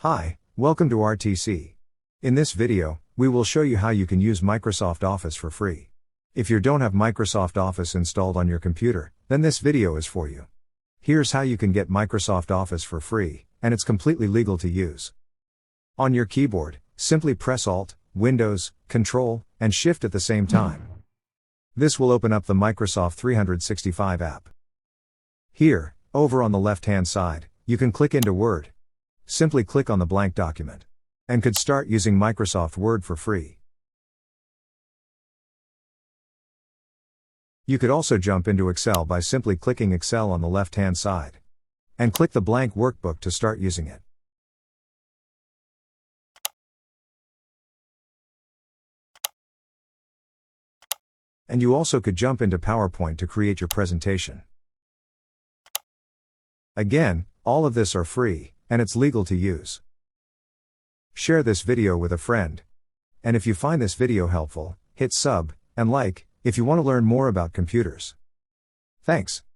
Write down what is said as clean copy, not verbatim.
Hi, welcome to RTC. In this video, we will show you how you can use Microsoft Office for free. If you don't have Microsoft Office installed on your computer, then this video is for you. Here's how you can get Microsoft Office for free, and it's completely legal to use. On your keyboard, simply press Alt, Windows, Control, and Shift at the same time. This will open up the Microsoft 365 app. Here, over on the left-hand side, you can click into Word. Simply click on the blank document. And could start using Microsoft Word for free. You could also jump into Excel by simply clicking Excel on the left-hand side. And click the blank workbook to start using it. And you also could jump into PowerPoint to create your presentation. Again, all of this are free, and it's legal to use. Share this video with a friend. And if you find this video helpful, hit sub, and like, if you want to learn more about computers. Thanks.